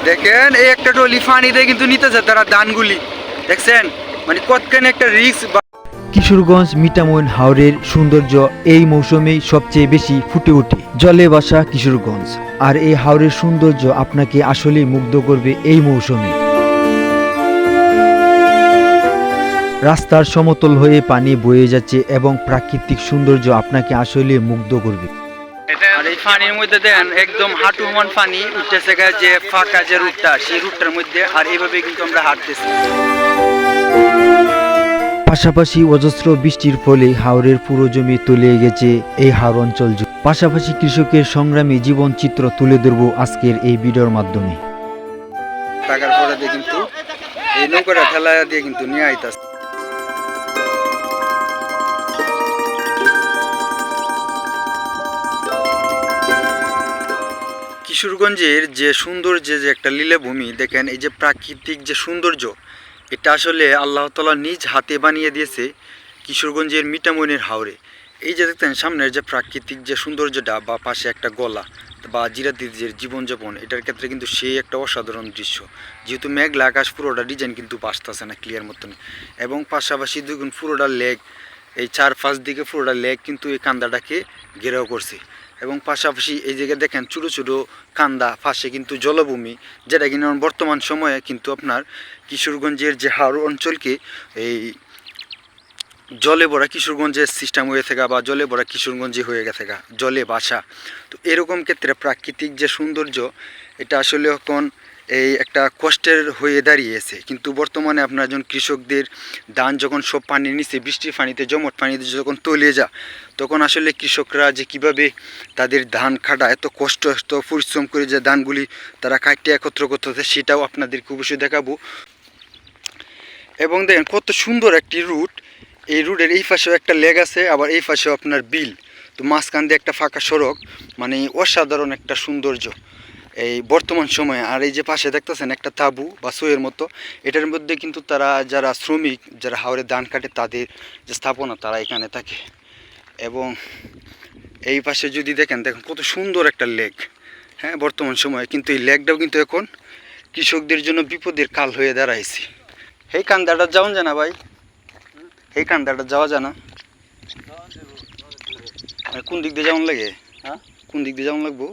দেখেন এই একটা টলি পানিতে কিন্তু নিতেছে তারা ধানগুলি, দেখছেন মানে কতখানি একটা রিস্ক। কিশোরগঞ্জ মিঠামইন হাওরের সৌন্দর্য এই মৌসুমেই সবচেয়ে বেশি ফুটে ওঠে। জলে ভাসা কিশোরগঞ্জ আর এই হাওরের সৌন্দর্য আপনাকে আসলেই মুগ্ধ করবে এই মৌসুমে। রাস্তার সমতল হয়ে পানি বয়ে যাচ্ছে এবং প্রাকৃতিক সৌন্দর্য আপনাকে আসলে মুগ্ধ করবে। আর এই পানির মধ্যে দেন একদম হাঁটু সমান পানি উঠতেছে, যে ফাঁকা যে রুটটা সেই রুটটার মধ্যে, আর এইভাবে কিন্তু আমরা হাঁটতেছি। পাশাপাশি অজস্র বৃষ্টির ফলে হাওরের পুরো জমি তলিয়ে গেছে এই হাওর অঞ্চল জুড়ে। পাশাপাশি কৃষকের সংগ্রামী জীবন চিত্র তুলে ধরবো আজকের এই ভিডিওর মাধ্যমে। টাকার পরে দিয়ে কিন্তু এই নৌকাটা ঠেলা দিয়ে কিন্তু নিয়ে আইতাছে। কিশোরগঞ্জের যে সৌন্দর্য, যে একটা লীলাভূমি দেখেন, এই যে প্রাকৃতিক যে সৌন্দর্য, এটা আসলে আল্লাহ তাআলা নিজ হাতে বানিয়ে দিয়েছে কিশোরগঞ্জের মিঠামইনের হাওরে। এই যে দেখতেন সামনের যে প্রাকৃতিক যে সৌন্দর্যটা, বা পাশে একটা গলা বা জিরাদিদের জীবনযাপন, এটার ক্ষেত্রে কিন্তু সেই একটা অসাধারণ দৃশ্য। যেহেতু মেঘলা আকাশ, পুরোটা ডিজাইন কিন্তু বাসতেছে না ক্লিয়ার মতন, এবং পাশাপাশি দেখুন পুরোটা লেক, এই চারপাশ দিকে পুরোটা লেক কিন্তু এই কান্দাটাকে ঘেরাও করছে। এবং পাশাপাশি এই জায়গায় দেখেন ছোটো ছোটো কান্দা, পাশে কিন্তু জলভূমি, যেটা কিনা বর্তমান সময়ে কিন্তু আপনার কিশোরগঞ্জের যে হাওর অঞ্চলকে এই জলে ভরা কিশোরগঞ্জের সিস্টেম হয়ে থাকা, বা জলে ভরা কিশোরগঞ্জে হয়ে গেছে জলে বাসা। তো এরকম ক্ষেত্রে প্রাকৃতিক যে সৌন্দর্য, এটা আসলে এখন এই একটা কষ্টের হয়ে দাঁড়িয়েছে। কিন্তু বর্তমানে আপনার যখন কৃষকদের ধান যখন সব পানির নিচে, বৃষ্টির পানিতে, জমট পানিতে যখন তলিয়ে যায়, তখন আসলে কৃষকরা যে কীভাবে তাদের ধান কাটা, এত কষ্ট, এত পরিশ্রম করে যে ধানগুলি তারা কাটতে একত্র করতেছে, সেটাও আপনাদেরকে অবশ্যই দেখাবো। এবং দেখেন কত সুন্দর একটি রুট। এই রুটের এই পাশেও একটা লেক আছে, আবার এই পাশেও আপনার বিল, তো মাঝখান দিয়ে একটা ফাঁকা সড়ক, মানে অসাধারণ একটা সৌন্দর্য এই বর্তমান সময়ে। আর এই যে পাশে দেখতেছেন একটা তাঁবু বা সইয়ের মতো, এটার মধ্যে কিন্তু তারা যারা শ্রমিক, যারা হাওরে ধান কাটে, তাদের যে স্থাপনা, তারা এখানে থাকে। এবং এই পাশে যদি দেখেন কত সুন্দর একটা লেক, হ্যাঁ, বর্তমান সময়ে কিন্তু এই লেকটাও কিন্তু এখন কৃষকদের জন্য বিপদের কাল হয়ে দাঁড়াইছে। এই কান্দাটা যাওয়া যায় না ভাই, এই কান্দাটা যাওয়া যায় না, কোন দিক দিয়ে যেমন লাগে? হ্যাঁ, কোন দিক দিয়ে যেমন লাগবো?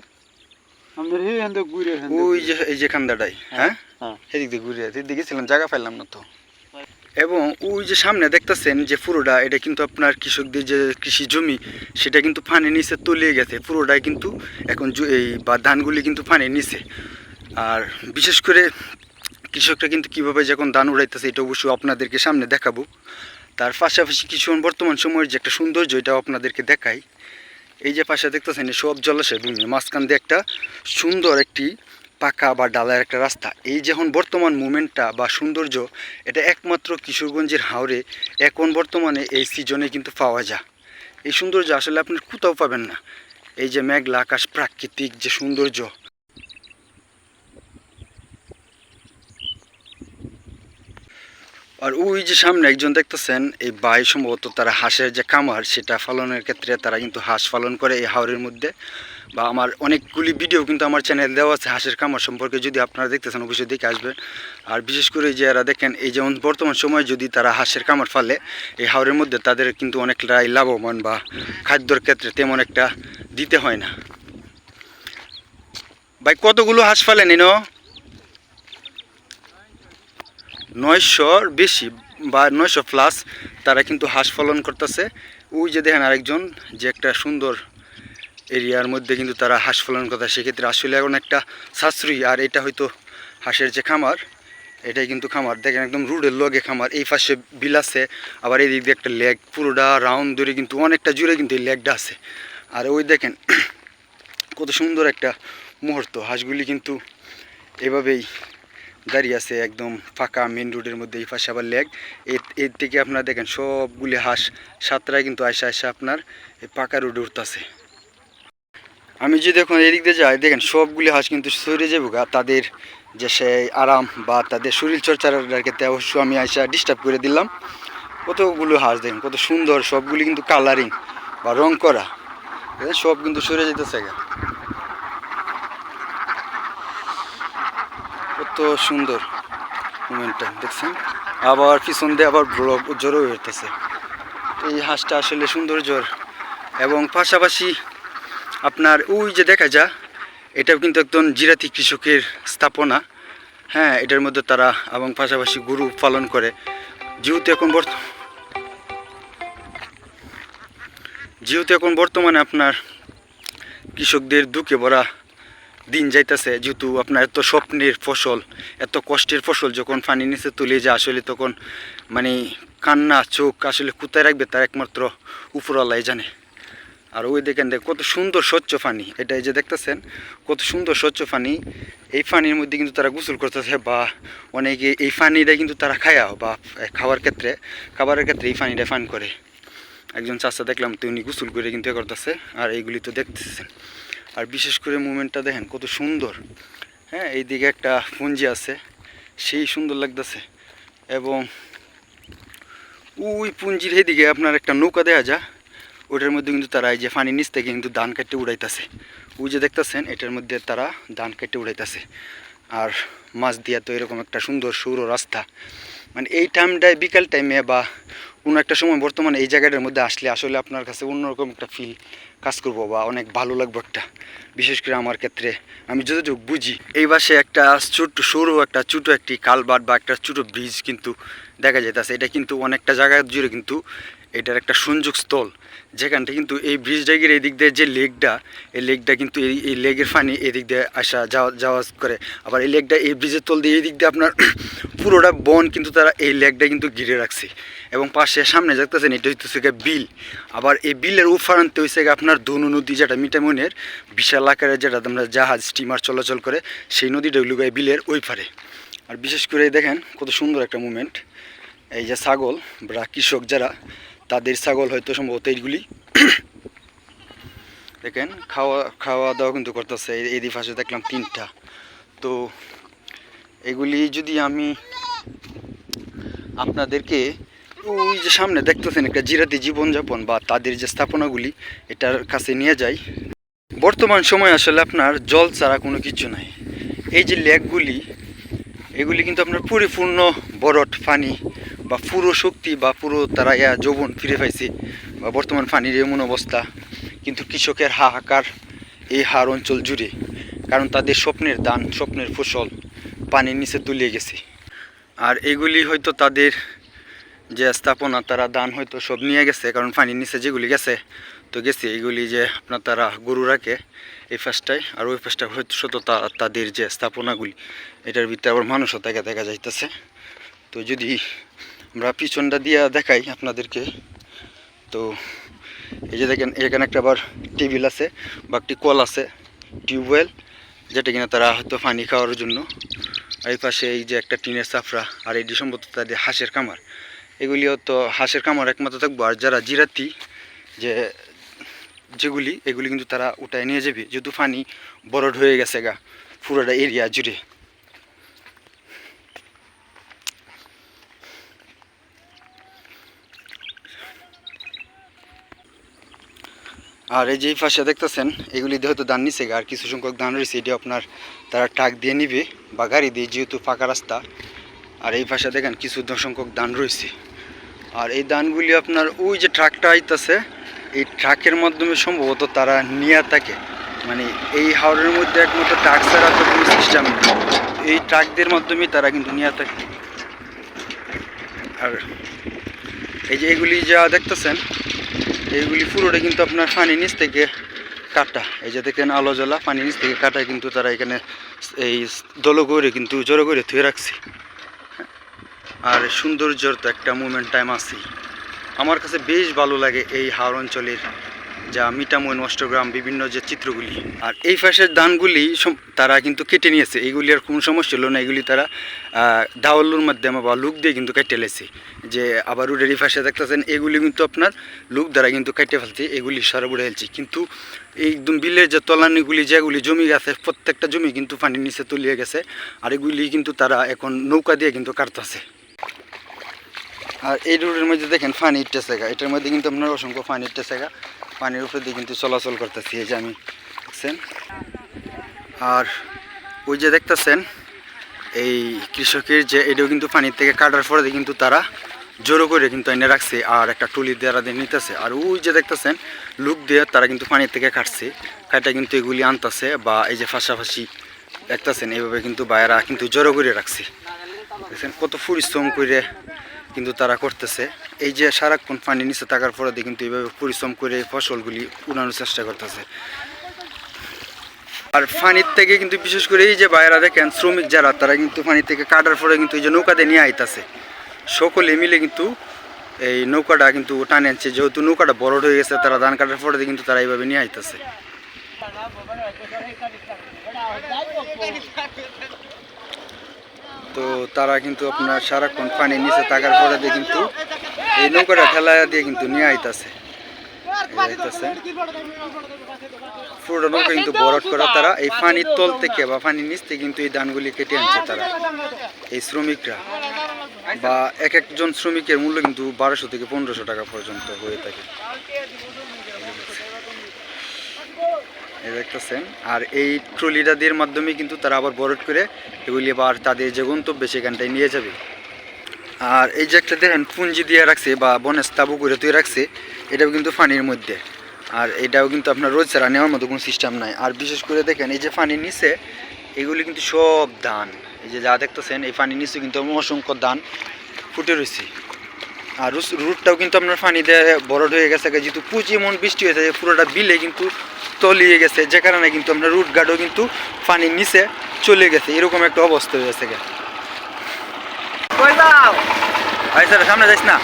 ওই যে এই যে কান্দাটাই, হ্যাঁ, সেদিক দিয়ে ঘুরে সেদিক গেছিলাম, জায়গা পাইলাম না তো। এবং ওই যে সামনে দেখতেছেন যে পুরোটা, এটা কিন্তু আপনার কৃষকদের যে কৃষি জমি, সেটা কিন্তু পানির নিচে তলিয়ে গেছে পুরোটাই, কিন্তু এখন এই বা ধানগুলি কিন্তু পানির নিচে। আর বিশেষ করে কৃষকরা কিন্তু কীভাবে যখন ধান উড়াইতেছে, এটা অবশ্যই আপনাদেরকে সামনে দেখাবো। তার পাশাপাশি কিছু বর্তমান সময়ের যে একটা সৌন্দর্য, এটাও আপনাদেরকে দেখাই। এই যে পাশে দেখতেছেন সব জলাশয় ভূমি, মাঝখান দিয়ে একটা সুন্দর একটি পাকা বা ডালার একটা রাস্তা। এই যখন বর্তমান মুভমেন্টটা বা সৌন্দর্য, এটা একমাত্র কিশোরগঞ্জের হাওরে এখন বর্তমানে এই সিজনে কিন্তু পাওয়া যায়। এই সৌন্দর্য আসলে আপনি কোথাও পাবেন না। এই যে মেঘলা আকাশ, প্রাকৃতিক যে সৌন্দর্য। আর ওই যে সামনে একজন দেখতেছেন, এই ভাই সম্ভবত তারা হাঁসের যে খামার, সেটা পালনের ক্ষেত্রে তারা কিন্তু হাঁস পালন করে এই হাওরের মধ্যে। বা আমার অনেকগুলি ভিডিও কিন্তু আমার চ্যানেল দেওয়া আছে হাঁসের খামার সম্পর্কে, যদি আপনারা দেখতেছেন অবশ্যই দেখে আসবেন। আর বিশেষ করে যে এরা দেখেন, এই যেমন বর্তমান সময়ে যদি তারা হাঁসের খামার ফালে এই হাওরের মধ্যে, তাদের কিন্তু অনেকটাই লাভবান, বা খাদ্যর ক্ষেত্রে তেমন একটা দিতে হয় না। ভাই কতগুলো হাঁস ফালেন এনো? 900-র বেশি বা 900 প্লাস তারা কিন্তু হাঁস পালন করতেছে। ওই যে দেখেন আরেকজন, যে একটা সুন্দর এরিয়ার মধ্যে কিন্তু তারা হাঁস পালন করতে, সেক্ষেত্রে আসলে এখন একটা সাশ্রয়ী। আর এটা হয়তো হাঁসের যে খামার, এটাই কিন্তু খামার, দেখেন একদম রোডের লগে খামার। এই পাশে বিল আছে, আবার এই দিক দিয়ে একটা লেক, পুরোটা রাউন্ড ধরে কিন্তু অনেকটা জুড়ে কিন্তু এই লেকটা আছে। আর ওই দেখেন কত সুন্দর একটা মুহূর্ত, হাঁসগুলি কিন্তু এভাবেই দাঁড়িয়ে আছে একদম ফাঁকা মেন রোডের মধ্যে। এই পাশে আবার লেক, এর থেকে আপনারা দেখেন সবগুলি হাঁস সাতটায় কিন্তু আসা আপনার এই পাকা রোডে উঠতেছে। আমি যদি এখন এদিক দিয়ে যাই, দেখেন সবগুলি হাঁস কিন্তু সরে যাবো গা, তাদের যে সেই আরাম বা তাদের শরীর চর্চার ক্ষেত্রে অবশ্য আমি আসা ডিস্টার্ব করে দিলাম। কতগুলো হাঁস দেখেন কত সুন্দর, সবগুলি কিন্তু কালারিং বা রং করা, সব কিন্তু সরে যেতেছে গা। সুন্দর মোমেন্টটা দেখছেন, আবার পিছন দিয়ে আবার ব্লক জোরও হইতেছে। এই হাঁসটা আসলে সৌন্দর্যর, এবং পাশাপাশি আপনার ওই যে দেখা যায় এটাও কিন্তু একজন জিরাতি কৃষকের স্থাপনা। হ্যাঁ, এটার মধ্যে তারা এবং পাশাপাশি গরু পালন করে। যেহেতু এখন বর্তমানে আপনার কৃষকদের দুঃখে ভরা দিন যাইতেছে, যেহেতু আপনার এত স্বপ্নের ফসল, এত কষ্টের ফসল যখন পানি নিচে তুলে যায়, আসলে তখন মানে কান্না চোখ আসলে কোথায় রাখবে তার একমাত্র উপরওয়ালাই জানে। আর ওই দেখেন কত সুন্দর স্বচ্ছ পানি, এটা এই যে দেখতেছেন কত সুন্দর স্বচ্ছ পানি। এই পানির মধ্যে কিন্তু তারা গোসল করতেছে, বা অনেকে এই পানিটা কিন্তু তারা খায়াও, বা খাবারের ক্ষেত্রে এই পানিটা পান করে। একজন চাচা দেখলাম তো উনি গোসল করে কিন্তু করতেছে, আর এইগুলি তো দেখতেছেন। আর বিশেষ করে মুভমেন্টটা দেখেন কত সুন্দর। হ্যাঁ, এইদিকে একটা পুঞ্জি আছে, সেই সুন্দর লাগতেছে। এবং ওই পুঞ্জির এইদিকে আপনার একটা নৌকা দেওয়া যায়, ওটার মধ্যে কিন্তু তারা এই যে পানির নিচ থেকে কিন্তু ধান কেটে উড়াইতেছে। ওই যে দেখতেছেন এটার মধ্যে তারা ধান কেটে উড়াইতেছে। আর মাছ দিয়া তো এরকম একটা সুন্দর সৌর রাস্তা, মানে এই টাইমটায় বিকাল টাইমে বা কোনো একটা সময় বর্তমানে এই জায়গাটার মধ্যে আসলে আসলে আপনার কাছে অন্যরকম একটা ফিল কাজ করবো, বা অনেক ভালো লাগবে একটা। বিশেষ করে আমার ক্ষেত্রে আমি যতটুকু বুঝি, এই পাশে একটা সরু একটা ছোটো একটি কালভার্ট বা একটা ছোটো ব্রিজ কিন্তু দেখা যাইতেছে। এটা কিন্তু অনেকটা জায়গা জুড়ে কিন্তু এটার একটা সংযোগ স্থল, যেখানটা কিন্তু এই ব্রিজটা গিয়ে এই দিক দিয়ে যে লেকটা, এই লেকটা কিন্তু এই লেকের পানি এদিক দিয়ে আসা যাওয়া করে। আবার এই লেকটা এই ব্রিজের তল দিয়ে এই দিক দিয়ে আপনার পুরোটা বন কিন্তু তারা এই লেকটা কিন্তু ঘিরে রাখছে। এবং পাশে সামনে দেখতেছেন এটা হইতেছে বিল। আবার এই বিলের উফারান্তে হয়েছে আপনার দনু নদী, যেটা মিঠামইনের বিশাল আকারে যেটা আমরা জাহাজ স্টিমার চলাচল করে, সেই নদীটা হইল বিলের ওই পারে। আর বিশেষ করে দেখেন কত সুন্দর একটা মুভমেন্ট। এই যে ছাগল বা কৃষক যারা, তাদের ছাগল হয়তো সম্ভবত এইগুলি দেখেন খাওয়া দাওয়া কিন্তু করতেছে। এই পাশে দেখলাম 3টা। তো এগুলি যদি আমি আপনাদেরকে ওই যে সামনে দেখতেছেন একটা জিরাতি জীবনযাপন বা তাদের যে স্থাপনাগুলি, এটার কাছে নিয়ে যাই। বর্তমান সময় আসলে আপনার জল ছাড়া কোনো কিছু নাই। এই যে লেকগুলি, এগুলি কিন্তু আপনার পরিপূর্ণ বরট পানি বা পুরো শক্তি বা পুরো তারা যৌবন ফিরে পাইছে, বা বর্তমান পানির এমন অবস্থা। কিন্তু কৃষকের হাহাকার এই হার অঞ্চল জুড়ে, কারণ তাদের স্বপ্নের ধান, স্বপ্নের ফসল পানির নিচে তলিয়ে গেছে। আর এগুলি হয়তো তাদের যে স্থাপনা, তারা ধান হয়তো সব নিয়ে গেছে, কারণ পানির নিচে যেগুলি গেছে তো গেছে। এইগুলি যে আপনার তারা গরু রাখে এই ফার্স্টটায়, আর ওই ফার্স্টটা হয়তো শত তাদের যে স্থাপনাগুলি, এটার ভিতরে আবার মানুষও দেখা যাইতেছে। তো যদি আমরা পিছনটা দিয়ে দেখাই আপনাদেরকে, তো এই যে দেখেন এখানে একটা আবার টেবিল আছে বা একটি কল আছে, টিউবওয়েল, যেটা কিনা তারা হয়তো পানি খাওয়ার জন্য। আর এই পাশে এই যে একটা টিনের চাপড়া, আর এটি সম্ভবত তাদের হাঁসের কামার। এগুলি হয়তো হাঁসের কামার একমাত্র থাকবো। আর যারা জিরাতি এগুলি কিন্তু তারা উঠায় নিয়ে যাবে, যেহেতু পানি বরড হয়ে গেছে গা পুরোটা এরিয়া জুড়ে। আর এই যে এই পাশে দেখতেছেন এগুলি দিয়ে হয়তো ধান নিচে, আর কিছু সংখ্যক ধান রয়েছে, এটি আপনার তারা ট্রাক দিয়ে নিবে বা গাড়ি দিয়ে, যেহেতু ফাঁকা রাস্তা। আর এই পাশে দেখেন কিছু সংখ্যক ধান রয়েছে। আর এই ধানগুলি আপনার ওই যে ট্রাকটা আইতেছে, এই ট্রাকের মাধ্যমে সম্ভবত তারা নিয়ে থাকে। মানে এই হাওড়ের মধ্যে একমাত্র ট্রাক ছাড়া তো কোনো সিস্টেম নেই, এই ট্রাকদের মাধ্যমে তারা কিন্তু নিয়ে থাকে। আর এই যে এগুলি যা দেখতেছেন, এইগুলি পুরোটা কিন্তু আপনার পানির নিচ থেকে কাটা। এই যে দেখেন আলো জ্বলা পানির নিচ থেকে কাটা, কিন্তু তারা এখানে এই দল করে কিন্তু জড়ো করে ধুয়ে রাখছে। আর সৌন্দর্যর তো একটা মুভমেন্ট টাইম আছে। আমার কাছে বেশ ভালো লাগে এই হাওড় অঞ্চলের যা মিঠামইন, অষ্টগ্রাম বিভিন্ন যে চিত্রগুলি। আর এই পাশের ধানগুলি তারা কিন্তু কেটে নিয়েছে, এইগুলি আর কোনো সমস্যা হলো না। এগুলি তারা দাওয়ালুর মাধ্যমে বা লুক দিয়ে কিন্তু কেটে লেছে। যে আবার রুডের এই পাশে দেখতেছেন এগুলি কিন্তু আপনার লুক দ্বারা কিন্তু কেটে ফেলছে, এগুলি সারা বুড়ে ফেলছে। কিন্তু একদম বিলের যে তলানিগুলি যেগুলি জমি গেছে, প্রত্যেকটা জমি কিন্তু পানির নিচে তলিয়ে গেছে। আর এগুলি কিন্তু তারা এখন নৌকা দিয়ে কিন্তু কাটতেছে। আর এই রোডের মধ্যে দেখেন পানির টেসেগা, এটার মধ্যে কিন্তু আপনার অসংখ্য পানির টেসেগা, পানির উপরে দিয়ে কিন্তু চলাচল করতেছি। এই যে আমি দেখছেন। আর ওই যে দেখতেছেন এই কৃষকের যে এটাও কিন্তু পানির থেকে কাটার পরে কিন্তু তারা জোরো করে কিন্তু এনে রাখছে আর একটা টুলি দ্বারা দিয়ে নিতেছে। আর ওই যে দেখতেছেন লুক দিয়ে তারা কিন্তু পানির থেকে কাটছে, কাটা কিন্তু এগুলি আনতেছে বা এই যে ফাঁসাফাঁসি দেখতেছেন এইভাবে কিন্তু বাইরা কিন্তু জড়ো করে রাখছে। দেখছেন কত পরিশ্রম করে কিন্তু তারা করতেছে। এই যে সারাক্ষণ পানি নিচে থাকার পরে দিয়ে কিন্তু এইভাবে পরিশ্রম করে ফসলগুলি উড়ানোর চেষ্টা করতেছে। আর পানির থেকে কিন্তু বিশেষ করে এই যে বাইরা দেখেন শ্রমিক যারা তারা কিন্তু পানি থেকে কাটার পরে কিন্তু এই যে নৌকাতে নিয়ে আইতাছে, সকলে মিলে কিন্তু এই নৌকাটা কিন্তু টানে আনছে। যেহেতু নৌকাটা বড় হয়ে গেছে তারা ধান কাটার পরে কিন্তু তারা এইভাবে নিয়ে আইতাছে। তো তারা কিন্তু আপনার সারাক্ষণ পানির নিচে থাকার পরে দিয়ে কিন্তু এই নৌকাটা ঠেলা দিয়ে কিন্তু নিয়ে আইতাছে। পুরো নৌকা কিন্তু বরট করা, তারা এই পানির তল থেকে বা পানির নিচ থেকে কিন্তু এই ধানগুলি কেটে আনছে তারা এই শ্রমিকরা। বা এক একজন শ্রমিকের মূল্য কিন্তু 1200 থেকে 1500 টাকা পর্যন্ত হয়ে থাকে, এই দেখতেছেন। আর এই ট্রলিটা দিয়ে মাধ্যমে কিন্তু তারা আবার বরট করে এগুলি আবার তাদের যে গন্তব্যে সেখানটায় নিয়ে যাবে। আর এই যে একটা দেখেন পুঞ্জি দিয়ে রাখছে বা বনের তাবু করে তুই রাখছে, এটাও কিন্তু পানির মধ্যে। আর এটাও কিন্তু আপনার রোজ ছাড়া নেওয়ার মতো কোনো সিস্টেম নাই। আর বিশেষ করে দেখেন এই যে পানির নিচে এগুলি কিন্তু সব ধান, এই যে যা দেখতেছেন এই পানির নিচে কিন্তু অসংখ্য ধান ফুটে রয়েছে। আর রুটটাও কিন্তু আপনার পানি দিয়ে বরড হয়ে গেছে, যেহেতু পুঁজি এমন বৃষ্টি হয়েছে পুরোটা বিলে কিন্তু তলিয়ে গেছে, যে কারণে কিন্তু আপনার রুট গার্ডও কিন্তু পানির নিচে চলে গেছে, এরকম একটা অবস্থা হয়ে গেছে। ভাই স্যার সামনে যাইস না,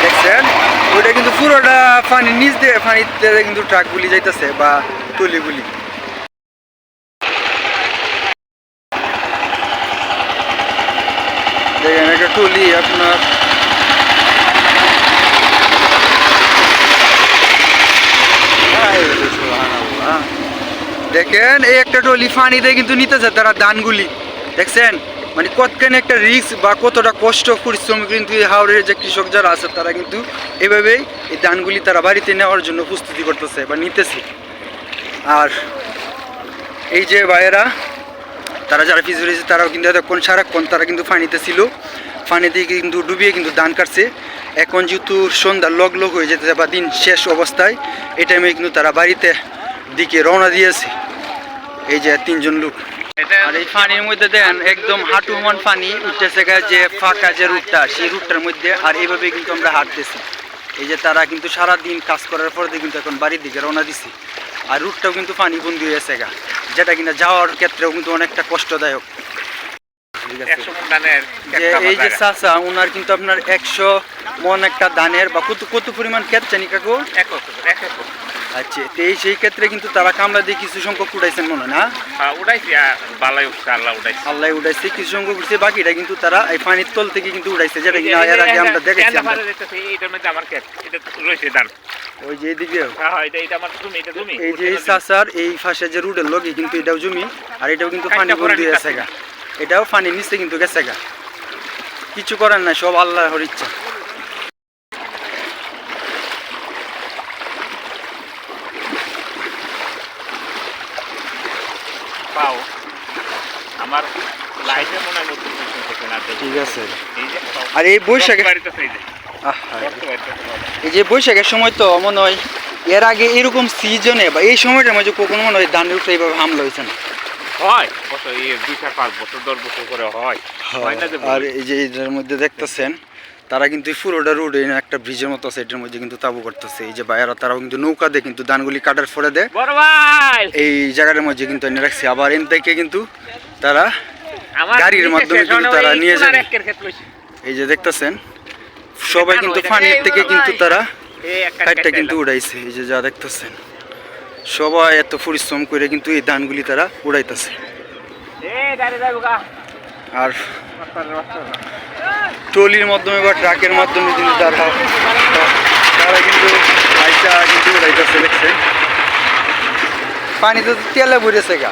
দেখছেন ওইটা কিন্তু পুরোটা পানির নিচ দিয়ে পানিতে কিন্তু ট্রাকগুলি যাইতেছে বা টলিগুলি। দেখেন একটা টলি আপনার দেখেন এই একটা টলি পানিতে কিন্তু নিতেছে তারা ধানগুলি, দেখছেন মানে কতখানি একটা রিস্ক বা কতটা কষ্ট পরিশ্রম কিন্তু এই হাওড়ের যে কৃষক যারা আছে তারা কিন্তু এইভাবেই এই ধানগুলি তারা বাড়িতে নেওয়ার জন্য প্রস্তুতি করতেছে বা নিতেছে। আর এই যে ভাইয়েরা তারা যারা পিছু রয়েছে তারাও কিন্তু এতক্ষণ সারাক্ষণ তারা কিন্তু পানিতে ছিল, পানিতে কিন্তু ডুবিয়ে কিন্তু ধান কাটছে। এখন যেহেতু সন্ধ্যা লগ হয়ে যেতে বা দিন শেষ অবস্থায় এই টাইমে কিন্তু তারা বাড়িতে দিকে রওনা দিয়েছে। এই যে 3 জন লোক। আর এই পানির মধ্যে দেন একদম হাঁটু সমান পানি উঠতেছে, যে ফাঁকা যে রুটটা সেই রুটটার মধ্যে। আর এইভাবে কিন্তু আমরা হাঁটতেছি। এই যে তারা কিন্তু সারাদিন কাজ করার পর দিয়ে কিন্তু এখন বাড়ির দিকে রওনা দিছে। আর রুটটাও কিন্তু পানি বন্দি হয়েছে গা, যেটা কিনা যাওয়ার ক্ষেত্রেও কিন্তু অনেকটা কষ্টদায়ক। যে এই যে চাচা ওনার কিন্তু আপনার 100 মন একটা ধানের বা কত পরিমাণ ক্ষেত জানি কাকু? আচ্ছা, তো এই সেই ক্ষেত্রে কিন্তু তারা কামলা দিয়ে কিছু সংখ্যক উঠাইছেন মনে হয় না? আল্লাহ উঠাইছে, কিছু সংখ্যক উঠছে, বাকিটা কিন্তু তারা এই পানির তল থেকে কিন্তু উঠাইছে, যেটা কিনা এর আগে আমরা দেখেছি। ওই যে এইদিকে এই যে চাচার এই পাশে যে রুডের লগে কিন্তু এটাও জমি, আর এটাও কিন্তু পানি বন্দি হয়েছে গা, এটাও পানির নিচে কিন্তু গেছে গা। কিছু করার নাই, সব আল্লাহর ইচ্ছা। ঠিক আছে। আর এই বৈশাখে এই যে বৈশাখের সময় তো মনে হয় এর আগে এরকম সিজনে বা এই সময়টার মধ্যে কখনো মনে হয় ধানের উপরে এইভাবে হামলা হয়েছে না? আর এই যে এটার মধ্যে দেখতেছেন তারা কিন্তু পুরোটা রোড একটা ব্রিজের মতো আছে, এটার মধ্যে কিন্তু তাবু করতেছে। এই যে বাইরা তারাও কিন্তু নৌকা দিয়ে কিন্তু ধানগুলি কাটার পরে দেয় এই জায়গাটার মধ্যে কিন্তু এনে রাখছে। আবার এন থেকে কিন্তু তারা গাড়ির মাধ্যমে কিন্তু তারা নিয়ে যাবে। এই যে দেখতেছেন সবাই কিন্তু পানির থেকে কিন্তু তারা কাটটা কিন্তু উড়াইছে। এই যে যা দেখতেছেন সবাই এত পরিশ্রম করে কিন্তু এই ধানগুলি তারা উড়াইতেছে। আর ট্রলির মাধ্যমে বা ট্রাকের মাধ্যমে কিন্তু তারা কিন্তু কিন্তু উড়াইতেছে। দেখছেন পানি তো তেলে ভরেছে গা,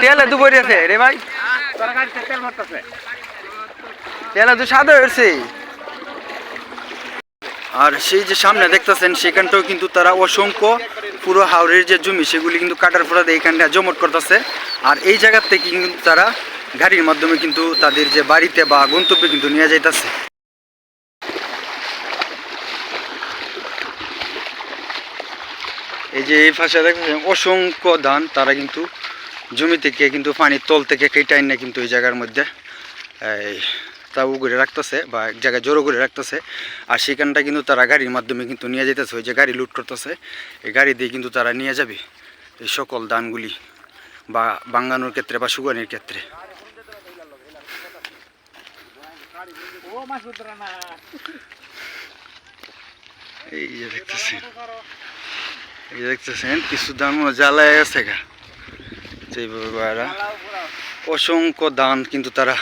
তেলে তো ভরেছে রে ভাই, তেলে তো সাদা হয়েছে। আর সেই যে সামনে দেখতেছেন সেখানটাও কিন্তু তারা অসংখ্য পুরো হাওরের যে জমি সেগুলি কিন্তু কাটার পরে এইখানটা জমট করতেছে। আর এই জায়গার থেকে কিন্তু তারা গাড়ির মাধ্যমে কিন্তু তাদের যে বাড়িতে বা গন্তব্যে কিন্তু নিয়ে যাইতেছে। এই যে এই পাশে দেখতেছেন অসংখ্য ধান তারা কিন্তু জমি থেকে কিন্তু পানির তল থেকে কেটে এনে কিন্তু এই জায়গার মধ্যে এই তাবু করে রাখতেছে বা এক জায়গায় জড়ো করে রাখতেছে। আর সেখানটা কিন্তু তারা গাড়ির মাধ্যমে কিন্তু নিয়ে যেতেছে, ওই যে গাড়ি লুট করতেছে এই গাড়ি দিয়ে কিন্তু তারা নিয়ে যাবে এই সকল ধানগুলি বা বাঙ্গানোর ক্ষেত্রে বা শুকানোর ক্ষেত্রে। এই যে দেখতেছেন, এই যে দেখতেছেন কিছু ধান জ্বালায় গেছে গা যেভাবে অসংখ্য ধান কিন্তু তারা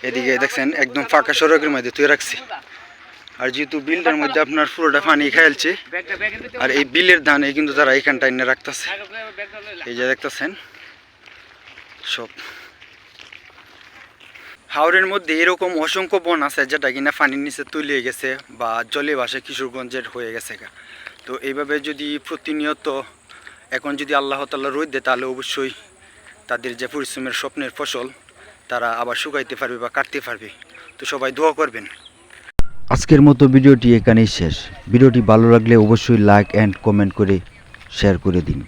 এদিকে দেখছেন একদম ফাঁকা সড়কের মধ্যে তুই রাখছে। আর যেহেতু বিলটার মধ্যে আপনার পুরোটা পানি খাইলছে আর এই বিলের ধানে কিন্তু তারা এইখানটা এনে রাখতেছে। এই যে দেখতেছেন সব হাওরের মধ্যে এরকম অসংখ্য বন আছে যেটা কিনা পানির নিচে তলিয়ে গেছে বা জলে ভাসে কিশোরগঞ্জের হয়ে গেছে গা। তো এইভাবে যদি প্রতিনিয়ত এখন যদি আল্লাহ তাআলা রোদ দেয় তাহলে অবশ্যই তাদের যে পরিশ্রমের স্বপ্নের ফসল তারা আবার শুকাইতে পারবে বা কাটতে পারবে। তো সবাই দোয়া করবেন। আজকের মতো ভিডিওটি এখানেই শেষ। ভিডিওটি ভালো লাগলে অবশ্যই লাইক অ্যান্ড কমেন্ট করে শেয়ার করে দিন।